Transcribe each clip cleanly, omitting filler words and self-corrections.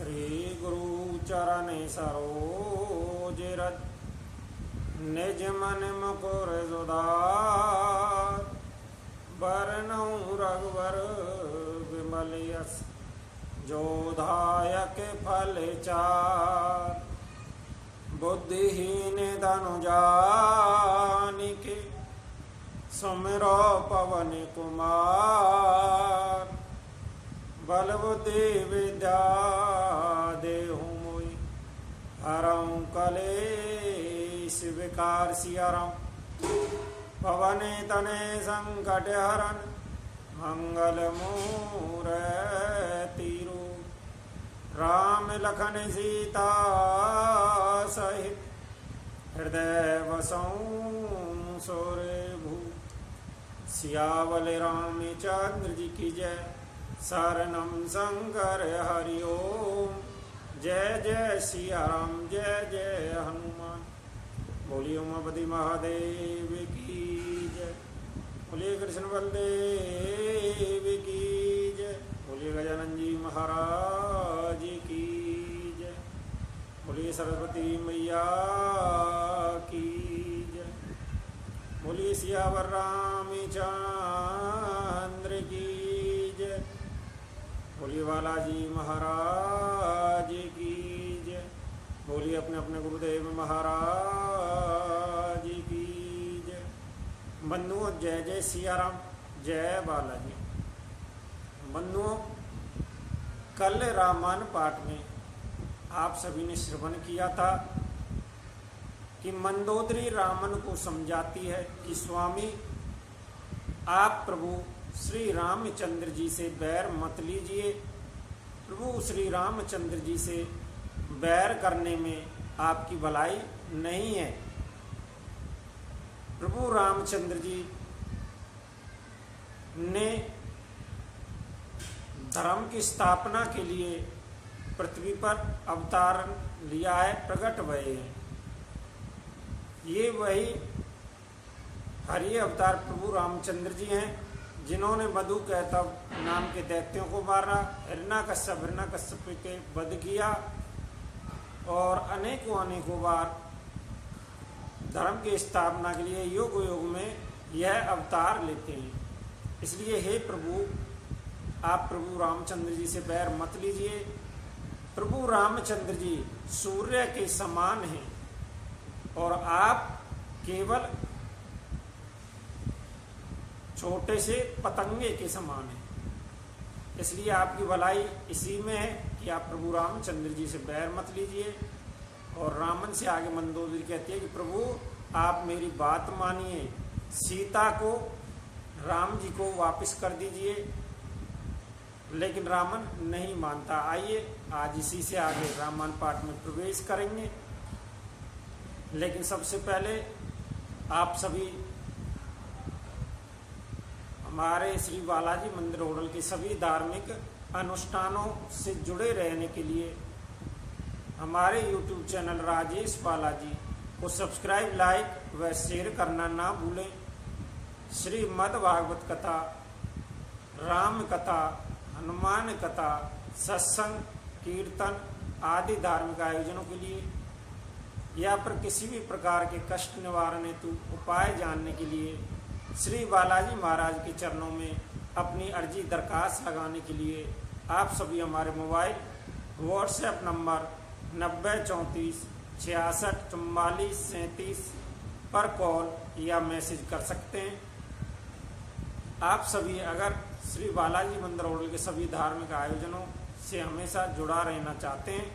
श्री गुरु चरण सरोज रज निज मन मुकुर सुधार बरनऊँ रघुवर विमल यस जो दायक फल चार बुद्धिहीन धनु जानिके सुमिरो पवन कुमार बल बुद्धि विद्या देहु मोहि हरऊँ कलेश विकार सियाराम पवन तने संकट हरन मंगल मूर्ति राम लखन सीता सहित हृदय बसऊँ सुरभू सियावल रामचंद्र जी की जय शरणम शंकर हरि ओम जय जय सिया राम जय जय हनुमान बोलिए उमापति महादेव की जय बोलिए कृष्ण बलदेव की जय बोलिए गजानन जी महाराज की जय बोलिए सरस्वती मैया की जय बोलिए सियावर रामचंद्र की जय बोलिए बालाजी महाराज की जय बोलिए अपने अपने गुरुदेव महाराज की जय बंधुओं जय जय सियाराम जय बालाजी। बंधुओं कल रामायण पाठ में आप सभी ने श्रवण किया था कि मंदोदरी रावण को समझाती है कि स्वामी आप प्रभु श्री रामचंद्र जी से बैर मत लीजिए। प्रभु श्री रामचंद्र जी से बैर करने में आपकी भलाई नहीं है। प्रभु रामचंद्र जी ने धर्म की स्थापना के लिए पृथ्वी पर अवतार लिया है, प्रकट हुए हैं। ये वही हरि अवतार प्रभु रामचंद्र जी हैं जिन्होंने मधु कैटभ नाम के दैत्यों को मारा, हिरण्यकश्यप के वध किया और अनेकों बार धर्म की स्थापना के लिए युग युग में यह अवतार लेते हैं। इसलिए हे प्रभु आप प्रभु रामचंद्र जी से बैर मत लीजिए। प्रभु रामचंद्र जी सूर्य के समान हैं और आप केवल छोटे से पतंगे के समान है। इसलिए आपकी भलाई इसी में है कि आप प्रभु रामचंद्र जी से बैर मत लीजिए। और रामन से आगे मंदोदरी कहती है कि प्रभु आप मेरी बात मानिए, सीता को राम जी को वापस कर दीजिए। लेकिन रावण नहीं मानता। आइए आज इसी से आगे रामायण पाठ में प्रवेश करेंगे। लेकिन सबसे पहले आप सभी हमारे श्री बालाजी मंदिर होटल के सभी धार्मिक अनुष्ठानों से जुड़े रहने के लिए हमारे YouTube चैनल राजेश बालाजी को सब्सक्राइब, लाइक व शेयर करना ना भूलें। श्रीमद् भागवत कथा, राम कथा, हनुमान कथा, सत्संग, कीर्तन आदि धार्मिक आयोजनों के लिए या पर किसी भी प्रकार के कष्ट निवारण हेतु उपाय जानने के लिए श्री बालाजी महाराज के चरणों में अपनी अर्जी दरखास्त लगाने के लिए आप सभी हमारे मोबाइल व्हाट्सएप नंबर 9034664437 पर कॉल या मैसेज कर सकते हैं। आप सभी अगर श्री बालाजी मंदिर होटल के सभी धार्मिक आयोजनों से हमेशा जुड़ा रहना चाहते हैं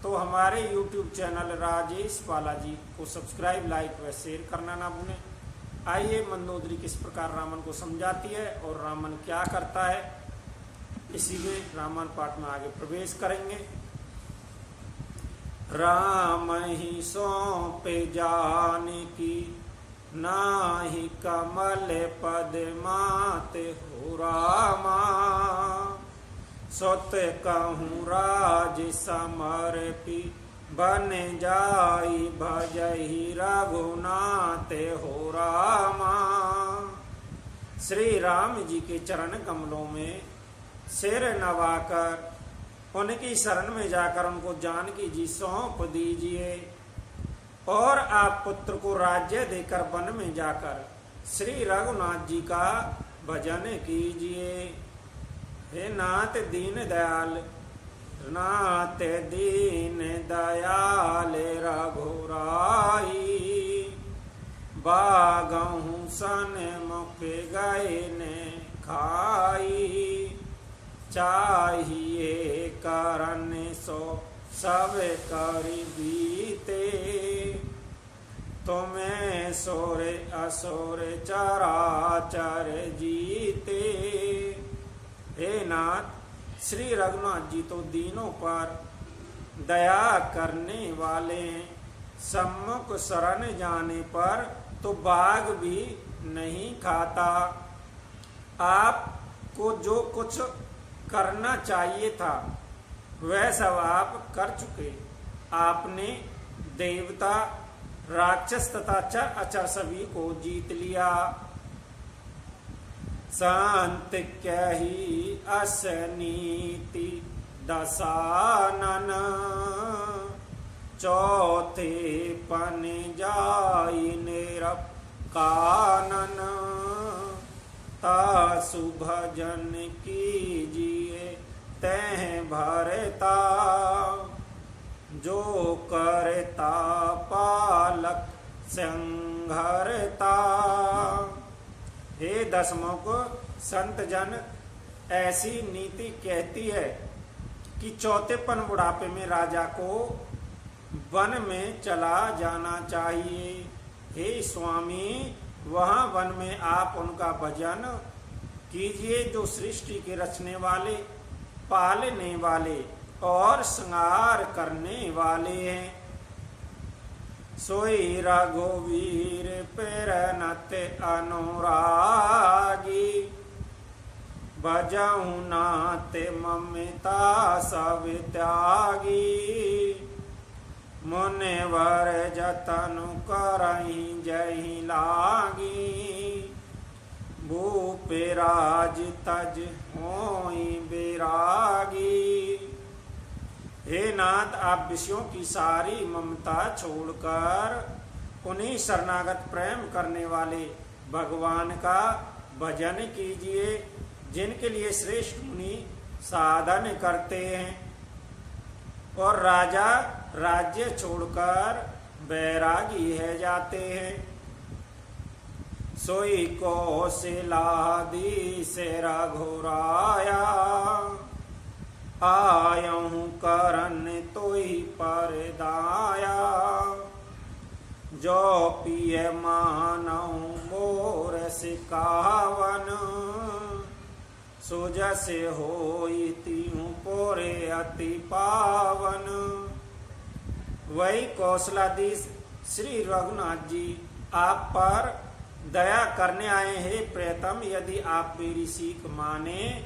तो हमारे YouTube चैनल राजेश बालाजी को सब्सक्राइब, लाइक व शेयर करना ना भूलें। आइए मंदोदरी किस प्रकार रावण को समझाती है और रावण क्या करता है, इसीलिए रामायण पाठ में आगे प्रवेश करेंगे। राम ही सौंपे जाने की नाही कमल पद माते हो रामा सोत कहूँ राज समर्पी बन जाई भजहि रघुनाथ हो रामा। श्री राम जी के चरण कमलों में सिर नवाकर उनकी शरण में जाकर उनको जानकी जी सौंप दीजिए और आप पुत्र को राज्य देकर वन में जाकर श्री रघुनाथ जी का भजन कीजिए। हे नाथ दीन दयाल, नाथ दीन दयाल रघुराई, बागहु सन मुख गए ने खाई, चाहिए करन सो सब करि बीते, तुम्हें सोरे असोरे चराचर जीते। हे नाथ, श्री रघुनाथ जी तो दीनों पर दया करने वाले हैं। सम्मुख शरण जाने पर तो बाघ भी नहीं खाता। आपको जो कुछ करना चाहिए था वह सब आप कर चुके। आपने देवता, राक्षस तथा चर अचर सभी को जीत लिया। संत कही असनीति दसानन, चौथे पन जाई निरप कानन, तासु भजन कीजिए तह भरता, जो करता पालक संघरता। हे दसमुख, संत जन ऐसी नीति कहती है कि चौथेपन बुढ़ापे में राजा को वन में चला जाना चाहिए। हे स्वामी, वहाँ वन में आप उनका भजन कीजिए जो सृष्टि के रचने वाले, पालने वाले और श्रृंगार करने वाले हैं। सोई रघुवीर प्रेरनत अनुरागी, भजहु नाथ ममता सब त्यागी, मुनिवर जतनु करहि जहि लागी, भूप राज तज होई बिरागी। हे नाथ, आप विषयों की सारी ममता छोड़कर उन्हीं शरणागत प्रेम करने वाले भगवान का भजन कीजिए जिनके लिए श्रेष्ठ मुनि साधन करते हैं। और राजा राज्य छोड़कर बैरागी है जाते हैं। सोई कौशलादि से रघुराया, आयहु करन तोहि परदाया, जो पिय मानहु मोर सिकावन, सुजस होई तिहु पोरे अति पावन। वही कौशलाधीश श्री रघुनाथ जी आप पर दया करने आए हैं। प्रियतम, यदि आप मेरी सीख माने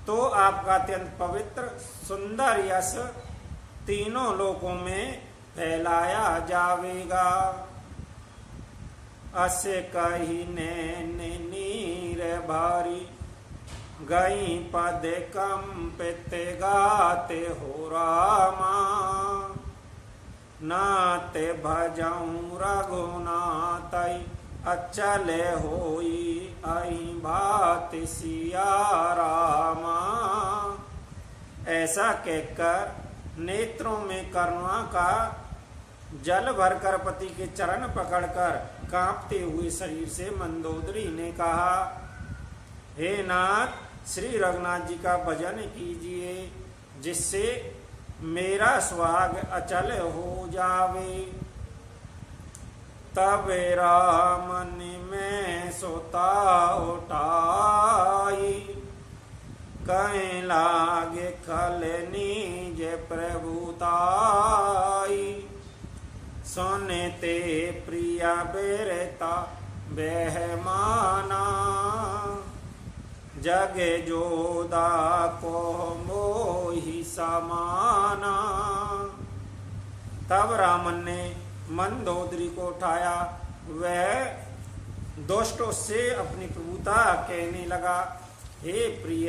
तो आपका अत्यंत पवित्र सुंदर यश तीनों लोकों में फैलाया जावेगा। असे कही नैन नीर भारी, गई पद कंपित गाते हो रामा, नाते भजऊं रघुनाथई, अचल होई आई बात सिया रामा। ऐसा कहकर नेत्रों में करुणा का जल भरकर पति के चरण पकड़कर कांपते हुए शरीर से मंदोदरी ने कहा, हे नाथ, श्री रघुनाथ जी का भजन कीजिए जिससे मेरा सुहाग अचल हो जावे। तब रामन में सोता उठाई, कहीं लागे खल नीज प्रभुताई, सुनते प्रिया बेरता बेहमाना, जगे जोदा को मोहि समाना। तब रामन ने मंदोदरी को उठाया। वह दोस्तों से अपनी प्रभुता कहने लगा, हे प्रिय,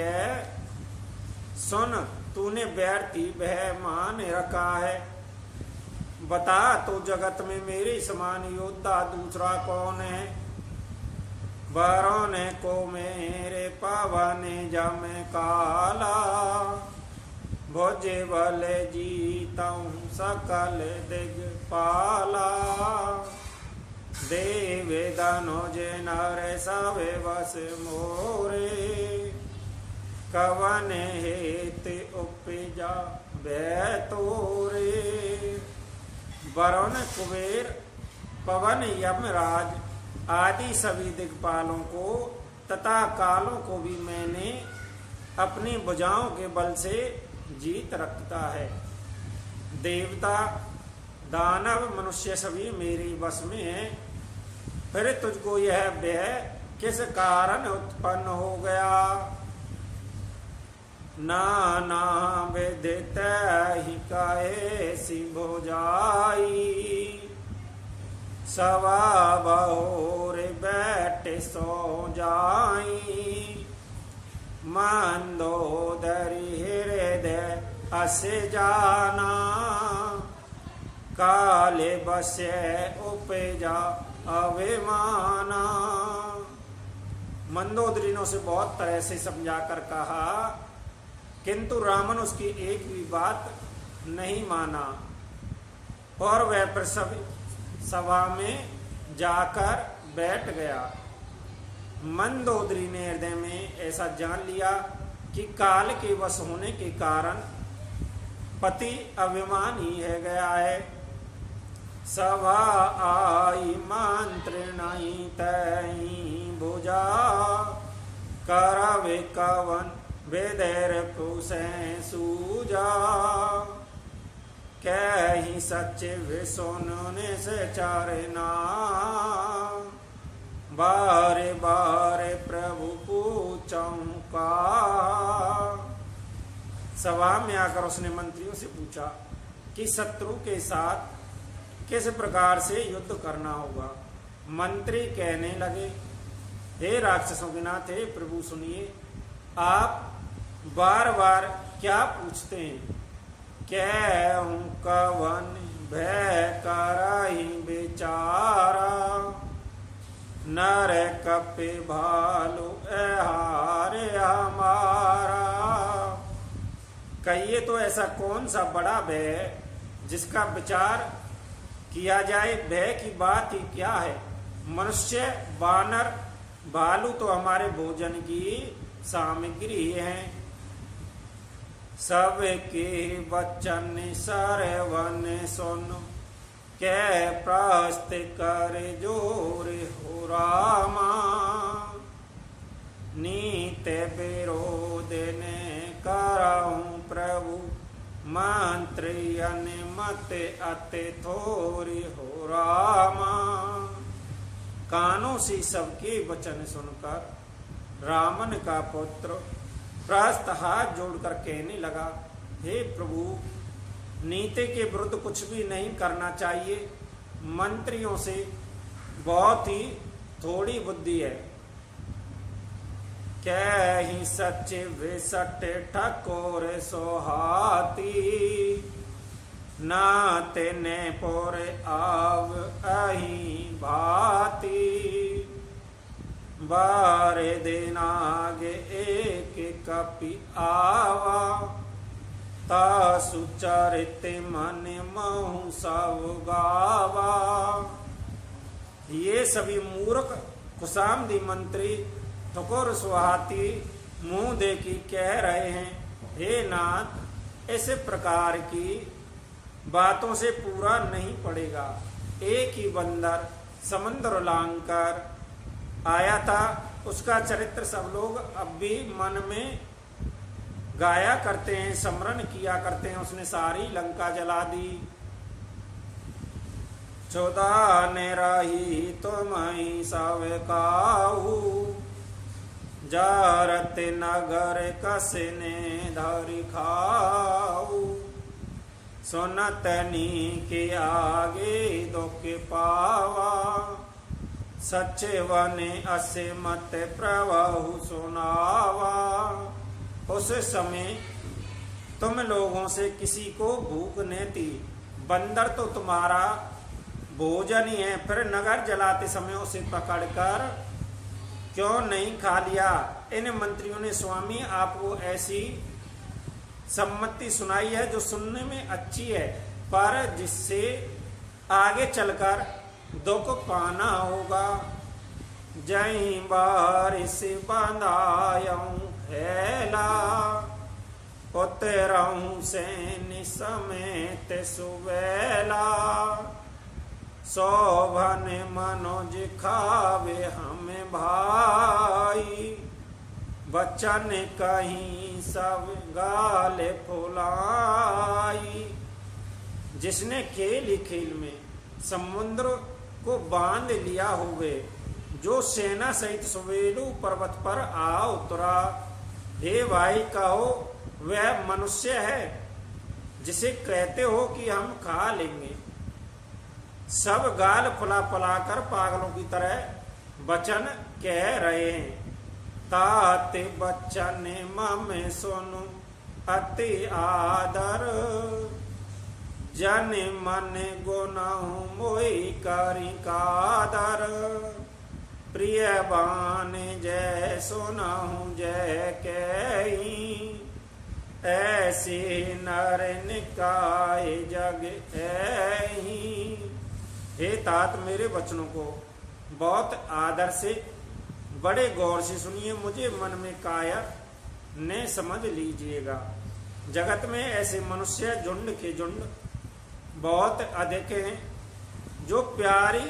सुन तूने व्यर्थी भय मान रखा है, बता तो जगत में मेरे समान योद्धा दूसरा कौन है। बरौने को मेरे पवन जम काला, भोजे बल जीतऊं सकल दिगपाला। देवे धनुज नर सवे वस मोरे, कवन हेत उपजा बैतोरे। वरुण कुबेर पवन यमराज आदि सभी दिग्पालों को तथा कालों को भी मैंने अपनी भुजाओं के बल से जीत रखता है। देवता दानव मनुष्य सभी मेरे वश में है। फिर तुझको यह भय किस कारण उत्पन्न हो गया। नाना विदित ही कैसी भुजाई, सवा बहोर बैठे सो जाई। मंदोदरी हृदय अस जाना, काले बसे उपजा अभिमाना। मंदोदरी ने उसे बहुत तरह से समझा कर कहा, किंतु रामन उसकी एक भी बात नहीं माना और वह प्रसव सभा में जाकर बैठ गया। मंदोदरी ने हृदय में ऐसा जान लिया कि काल के वश होने के कारण पति अभिमान ही है गया है। सभा आई मंत्रिणाई तई भुजा, करवे कवन वेदेर कुसे सूजा। कहीं सच्चे विसोने से चारना, बारे बारे प्रभु पूछऊं का। सभा में आकर उसने मंत्रियों से पूछा कि शत्रु के साथ किस प्रकार से युद्ध करना होगा। मंत्री कहने लगे, हे राक्षसों के नाथ, हे प्रभु सुनिए, आप बार बार क्या पूछते हैं। कहूं कवन भय कराही बेचारा, नर कपे भालू हारे हमारा। कहिए तो ऐसा कौन सा बड़ा भय जिसका विचार किया जाए। भय की बात ही क्या है। मनुष्य बानर भालू तो हमारे भोजन की सामग्री है। सबके वचन सरवन सुन, कै प्रस्त कर जोर हो रामा। नीत विरोध ने कराऊं प्रभु, मंत्रियन मत अति थोरी हो रामा। कानों से सबके वचन सुनकर रामन का पुत्र प्रहस्त हाथ जोड़कर कहने लगा, हे प्रभु, नीति के विरुद्ध कुछ भी नहीं करना चाहिए। मंत्रियों से बहुत ही थोड़ी बुद्धि है। कहीं सच्चे विसट ठकोर सोहाती, नाते ने पोरे आव अही भाती। बारे दिन आगे एक कपि आवा, तासु चरित मन महु सब गावा। ये सभी मूर्ख कुशामदी मंत्री ठकुर सुहाती मुंह देखी कह रहे हैं, हे नाथ, इस प्रकार की बातों से पूरा नहीं पड़ेगा। एक ही बंदर समुद्र लांघकर आया था, उसका चरित्र सब लोग अब भी मन में गाया करते हैं, स्मरण किया करते हैं। उसने सारी लंका जला दी। चौदह ने रही तुम ही सब काहू, जारत नगर कसने धरि खाऊ। सुनतनी के आगे दुख पावा, सच्चे वने असे मत प्रभु सुनावा। उस समय तुम लोगों से किसी को भूख न थी, बंदर तो तुम्हारा भोजन ही है, फिर नगर जलाते समय उसे पकड़कर क्यों नहीं खा लिया। इन मंत्रियों ने स्वामी आपको ऐसी सम्मति सुनाई है जो सुनने में अच्छी है, पर जिससे आगे चलकर दुख पाना होगा। जहीं बारिश बंधायूं हेला, उतरऊं सैन्य समेत सुबेला। शोभन मनोज खावे हमें भाई, बचन कहीं सब गाले फुलाई। जिसने खेल ही खेल में समुद्र को बांध लिया हुए, जो सेना सहित सुवेलू पर्वत पर आ उतरा। हे भाई कहो वह मनुष्य है जिसे कहते हो कि हम खा लेंगे। सब गाल फुला फुला कर पागलों की तरह वचन कह रहे हैं। तात बच्चन मम सुनु अति आदर, जन मन गुनाहु मोई करी कादर। प्रिय बान जय सुनाहु जय कही, ऐसे नर निकाय जग ऐही। हे तात मेरे वचनों को बहुत आदर से बड़े गौर से सुनिए, मुझे मन में काया ने समझ लीजिएगा। जगत में ऐसे मनुष्य झुंड के झुंड बहुत अधिक हैं, जो प्यारी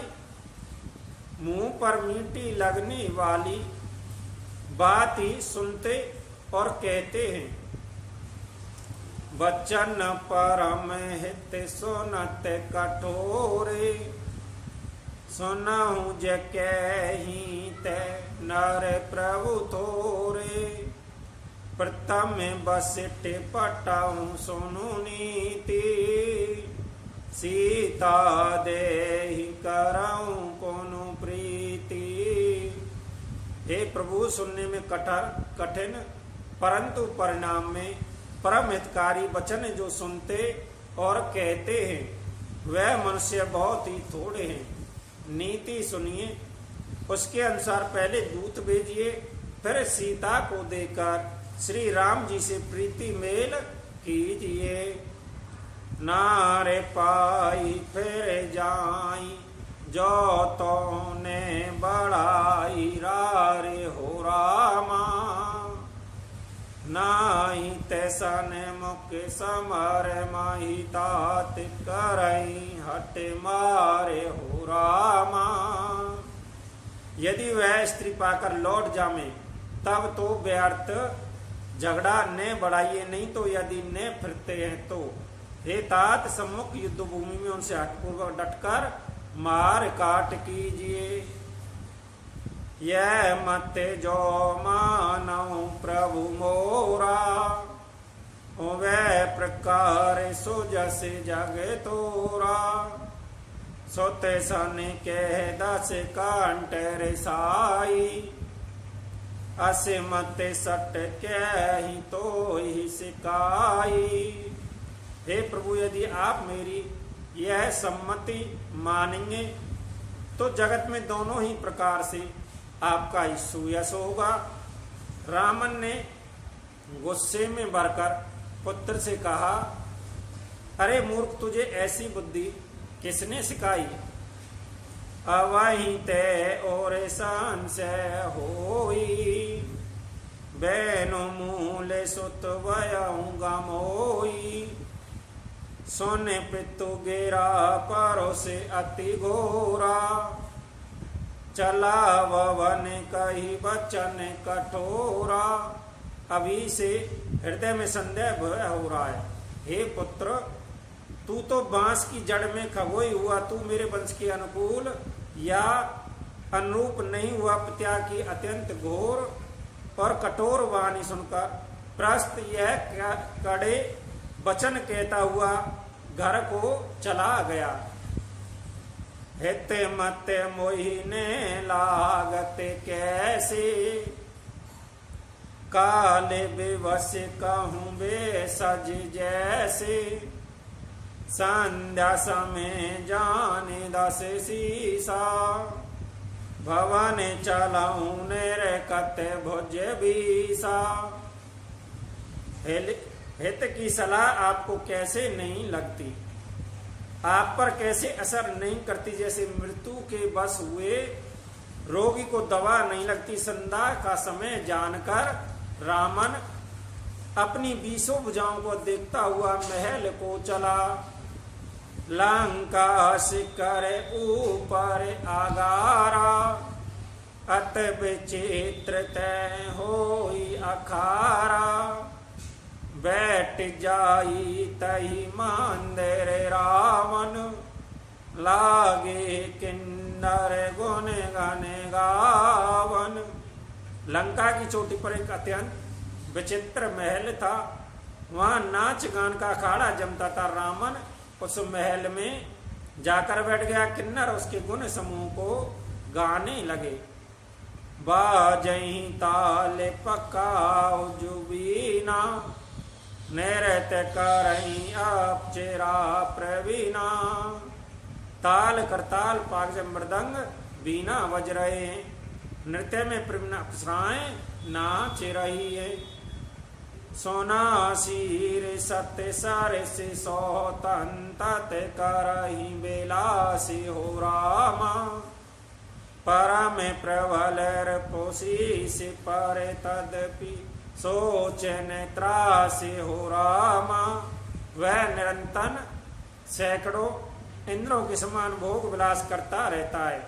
मुंह पर मीठी लगने वाली बात ही सुनते और कहते हैं। वचन परम हित सुनत कठोरे, सुनहु जे कही ते नर प्रभु थोरे। प्रथम बसिठ पटाऊं सुनु नीति, सीता देहि कराऊं कोनु प्रीति। हे प्रभु सुनने में कठिन परंतु परिणाम में परम हितकारी वचन जो सुनते और कहते हैं, वह मनुष्य बहुत ही थोड़े हैं। नीति सुनिए, उसके अनुसार पहले दूत भेजिए, फिर सीता को देकर श्री राम जी से प्रीति मेल कीजिए। नारे पाई फिर जाई, जो तो ने बड़ाई रारे हो रामा। नाई तैसन मुख समर माही, तात करई हट मारे हो रामा। यदि वह स्त्री पाकर लौट जामे तब तो व्यर्थ झगड़ा न बढ़ाइए, नहीं तो यदि न फिरते हैं तो। हे तात सम्मुख युद्ध भूमि में उनसे हठपूर्वक डटकर मार काट कीजिए। यह मत जो मानऊ प्रभु मोरा, वह प्रकार सो जस जग तोरा। सोते सन कह दस कांट रिसाई, असमत सट कही तो ही सिकाई। हे प्रभु यदि आप मेरी यह सम्मति मानेंगे तो जगत में दोनों ही प्रकार से आपका ही सुयश होगा। रामन ने गुस्से में भरकर पुत्र से कहा, अरे मूर्ख, तुझे ऐसी बुद्धि किसने सिखाई? अवहीं ते और संशय होई, बैनो मूले सुत वयऊ गमोई। सोने पितु गेरा परो से अति घोरा, चला वन कही बचन कठोरा। अभी से हृदय में संदेह भय हो रहा है। हे पुत्र, तू तो बांस की जड़ में खगोई हुआ, तू मेरे वंश के अनुकूल या अनुरूप नहीं हुआ। पिता की अत्यंत घोर और कठोर वाणी सुनकर प्रस्त यह कड़े वचन कहता हुआ घर को चला गया। हित मत मोहिने लागत कैसे, काले बेबस कहूँ बे सज जैसे, संध्या समय जाने दस सीसा, भवन चलाऊं नेर कत भुज बीसा। हित की सलाह आपको कैसे नहीं लगती, आप पर कैसे असर नहीं करती। जैसे मृत्यु के बस हुए रोगी को दवा नहीं लगती। संध्या का समय जानकर रावण अपनी 20 भुजाओं को देखता हुआ महल को चला। लंका शिखर ऊपर आगारा, अत विचित्र तय होई अखारा। बैठ जाई तही मंदिर रावण, लागे किन्नर गुण गन गावन। लंका की चोटी पर एक अत्यंत विचित्र महल था। वहां नाच गान का अखाड़ा जमता था। रावण उस महल में जाकर बैठ गया। किन्नर उसके गुण समूह को गाने लगे। बाजही ताल पकाओ जुबीना, नृत्य करई अपचेरा प्रवीणा। ताल करताल पाग मृदंग बीना बज रहे हैं। नृत्य में प्रवीण अप्सराएं नाच रही है। सोना शीर सत्य सारे से सौतन तत करही बेलासी हो रामा। परम प्रबल पोसी से पर तदपि सोचन त्रासी हो रामा। वह निरंतर सैकड़ों इंद्रों के समान भोग विलास करता रहता है।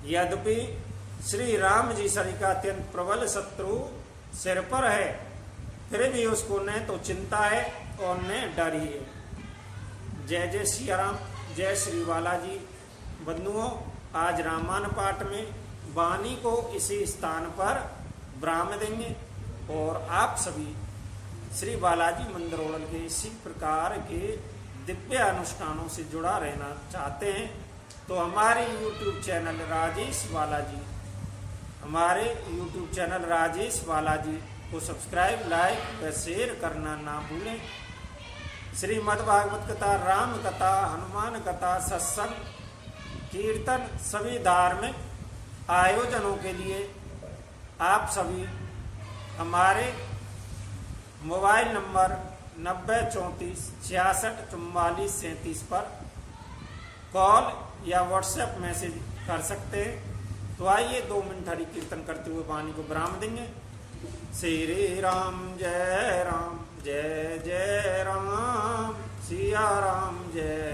यद्यपि श्री राम जी शरीर का अत्यंत प्रबल शत्रु सिर पर है, फिर भी उसको न तो चिंता है और न डर ही है। जय जय श्री राम, जय श्री बालाजी। बंधुओं, आज रामायण पाठ में वाणी को इसी स्थान पर विराम देंगे और आप सभी श्री बालाजी मंदिर ओड़ल के इसी प्रकार के दिव्य अनुष्ठानों से जुड़ा रहना चाहते हैं तो हमारे YouTube चैनल राजेश बालाजी, हमारे YouTube चैनल राजेश बालाजी को सब्सक्राइब, लाइक व शेयर करना ना भूलें। श्रीमद् भागवत कथा, राम कथा, हनुमान कथा, सत्संग, कीर्तन सभी धार्मिक आयोजनों के लिए आप सभी हमारे मोबाइल नंबर 90 34 66 44 37 पर कॉल या व्हाट्सएप मैसेज कर सकते हैं। तो आइए 2 मिनट हरि कीर्तन करते हुए वाणी को विराम देंगे। श्री राम जय जय राम, सिया राम जय